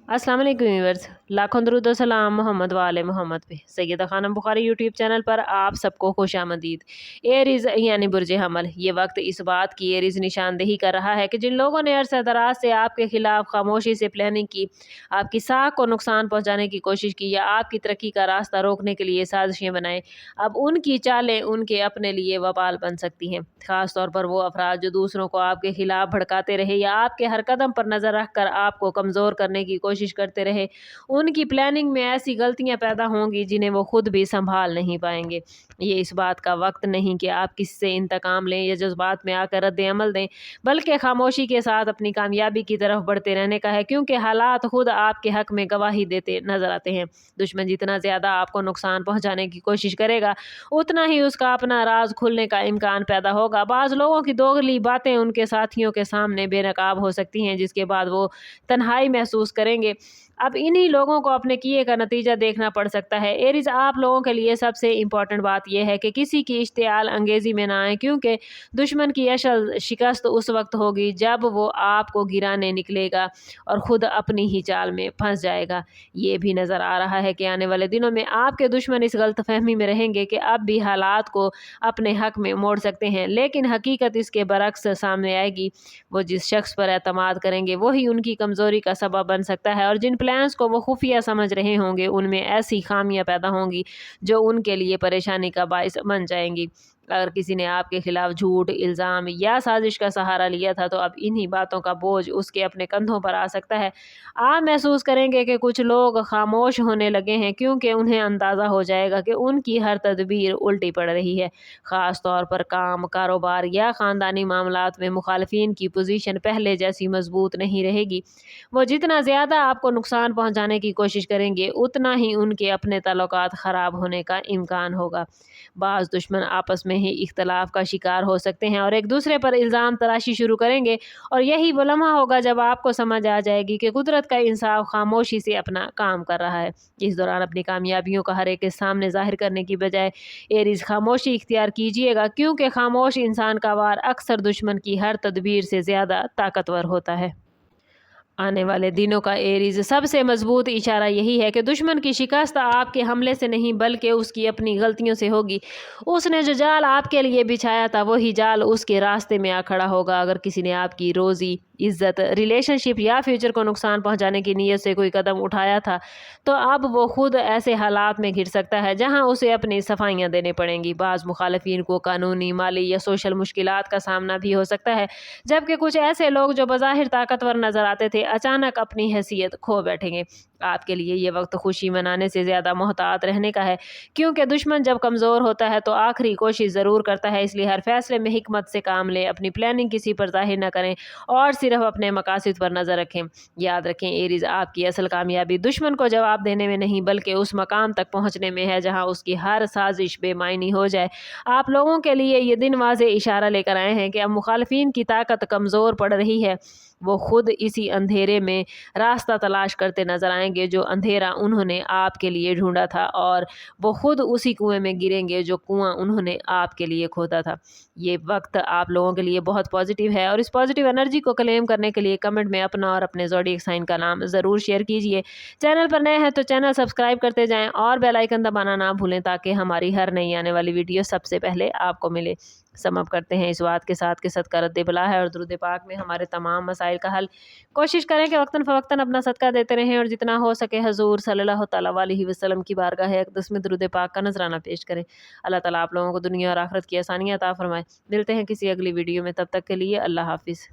अस्सलाम वालेकुम व्यूअर्स, लाखों दरूद व सलाम मोहम्मद वाले मोहम्मद पे। सैयदा खानम बुखारी यूट्यूब चैनल पर आप सबको खुशामदीद। एरीज यानी बुर्ज हमल, ये वक्त इस बात की एरीज निशानदेही कर रहा है कि जिन लोगों ने अरसा दराज से आपके खिलाफ खामोशी से प्लानिंग की, आपकी साख को नुकसान पहुँचाने की कोशिश की या आपकी तरक्की का रास्ता रोकने के लिए साजिशें बनाएं, अब उनकी चालें उनके अपने लिए वबाल बन सकती हैं। ख़ास तौर पर वो अफराद जो दूसरों को आपके खिलाफ भड़काते रहे या आपके हर कदम पर नज़र रख कर आपको कमज़ोर करने की कोशिश करते रहे, उनकी प्लानिंग में ऐसी गलतियां पैदा होंगी जिन्हें वो खुद भी संभाल नहीं पाएंगे। ये इस बात का वक्त नहीं कि आप किससे इंतकाम लें या जज्बात में आकर रद्द अमल दें, बल्कि खामोशी के साथ अपनी कामयाबी की तरफ बढ़ते रहने का है, क्योंकि हालात खुद आपके हक में गवाही देते नजर आते हैं। दुश्मन जितना ज्यादा आपको नुकसान पहुंचाने की कोशिश करेगा, उतना ही उसका अपना राज खुलने का इम्कान पैदा होगा। बाज लोगों की दोगली बातें उनके साथियों के सामने बेनकाब हो सकती हैं, जिसके बाद वो तन्हाई महसूस करेंगे। अब इन्हीं लोगों को अपने किए का नतीजा देखना पड़ सकता है। एरीज, आप लोगों के लिए सबसे इम्पोर्टेंट बात यह है कि किसी की इश्तियाल अंगेजी में ना आए, क्योंकि दुश्मन की असल शिकस्त उस वक्त होगी जब वो आपको गिराने निकलेगा और ख़ुद अपनी ही चाल में फंस जाएगा। ये भी नज़र आ रहा है कि आने वाले दिनों में आपके दुश्मन इस गलतफहमी में रहेंगे कि अब भी हालात को अपने हक में मोड़ सकते हैं, लेकिन हकीकत इसके बरक्स सामने आएगी। वो जिस शख्स पर एतमाद करेंगे वही उनकी कमज़ोरी का सबब बन सकता है, और जिन प्लान्स को वो खुफिया समझ रहे होंगे उनमें ऐसी खामियां पैदा होंगी जो उनके लिए परेशानी का बायस बन जाएंगी। अगर किसी ने आपके खिलाफ झूठ, इल्ज़ाम या साजिश का सहारा लिया था, तो अब इन्हीं बातों का बोझ उसके अपने कंधों पर आ सकता है। आप महसूस करेंगे कि कुछ लोग खामोश होने लगे हैं, क्योंकि उन्हें अंदाज़ा हो जाएगा कि उनकी हर तदबीर उल्टी पड़ रही है। ख़ास तौर पर काम, कारोबार या ख़ानदानी मामलात में मुखालफिन की पोजीशन पहले जैसी मजबूत नहीं रहेगी। वो जितना ज़्यादा आपको नुकसान पहुँचाने की कोशिश करेंगे, उतना ही उनके अपने ताल्लुकात ख़राब होने का इम्कान होगा। बाज़ दुश्मन आपस में ही इख्तलाफ का शिकार हो सकते हैं और एक दूसरे पर इल्ज़ाम तराशी शुरू करेंगे, और यही वो लम्हा होगा जब आपको समझ आ जाएगी कि कुदरत का इंसाफ खामोशी से अपना काम कर रहा है। इस दौरान अपनी कामयाबियों का हर एक के सामने जाहिर करने की बजाय एरीज खामोशी इख्तियार कीजिएगा, क्योंकि खामोश इंसान का वार अक्सर दुश्मन की हर तदबीर से ज़्यादा ताकतवर होता है। आने वाले दिनों का एरीज सबसे मजबूत इशारा यही है कि दुश्मन की शिकस्त आपके हमले से नहीं बल्कि उसकी अपनी गलतियों से होगी। उसने जो जाल आपके लिए बिछाया था, वही जाल उसके रास्ते में आ खड़ा होगा। अगर किसी ने आपकी रोज़ी, इज्जत, रिलेशनशिप या फ्यूचर को नुकसान पहुंचाने की नीयत से कोई कदम उठाया था, तो अब वो खुद ऐसे हालात में घिर सकता है जहां उसे अपनी सफाइयां देने पड़ेंगी। बाज़ मुखालफिन को कानूनी, माली या सोशल मुश्किलात का सामना भी हो सकता है, जबकि कुछ ऐसे लोग जो बज़ाहिर ताकतवर नजर आते थे अचानक अपनी हैसियत खो बैठेंगे। आपके लिए ये वक्त खुशी मनाने से ज़्यादा मोहतात रहने का है, क्योंकि दुश्मन जब कमज़ोर होता है तो आखिरी कोशिश ज़रूर करता है। इसलिए हर फैसले में हिकमत से काम लें, अपनी प्लानिंग किसी पर जाहिर न करें और सिर्फ अपने मकासद पर नज़र रखें। याद रखें एरीज, आपकी असल कामयाबी दुश्मन को जवाब देने में नहीं बल्कि उस मकाम तक पहुँचने में है जहाँ उसकी हर साजिश बेमायनी हो जाए। आप लोगों के लिए ये दिन वाज़े इशारा लेकर आए हैं कि अब मुखालफिन की ताकत कमज़ोर पड़ रही है। वो खुद इसी अंधेरे में रास्ता तलाश करते नजर आएंगे जो अंधेरा उन्होंने आपके लिए ढूंढा था, और वो खुद उसी कुएं में गिरेंगे जो कुआं उन्होंने आपके लिए खोदा था। ये वक्त आप लोगों के लिए बहुत पॉजिटिव है, और इस पॉजिटिव एनर्जी को क्लेम करने के लिए कमेंट में अपना और अपने ज़ोडिएक साइन का नाम ज़रूर शेयर कीजिए। चैनल पर नए हैं तो चैनल सब्सक्राइब करते जाएं और बेल आइकन दबाना ना भूलें, ताकि हमारी हर नई आने वाली वीडियो सबसे पहले आपको मिले। समअप करते हैं इस बात के साथ कि सदका रद्द बला है और दुरूद पाक में हमारे तमाम मसाइल का हल। कोशिश करें कि वक्तन फ़वक्तन अपना सदका देते रहें, और जितना हो सके हजूर सल्लल्लाहु तआला अलैहि वसल्लम की बारगाह अक़दस में दुरूद पाक का नजराना पेश करें। अल्लाह ताला आप लोगों को दुनिया और आखिरत की आसानियाँ अता फरमाए। मिलते हैं किसी अगली वीडियो में, तब तक के लिए अल्लाह हाफिज़।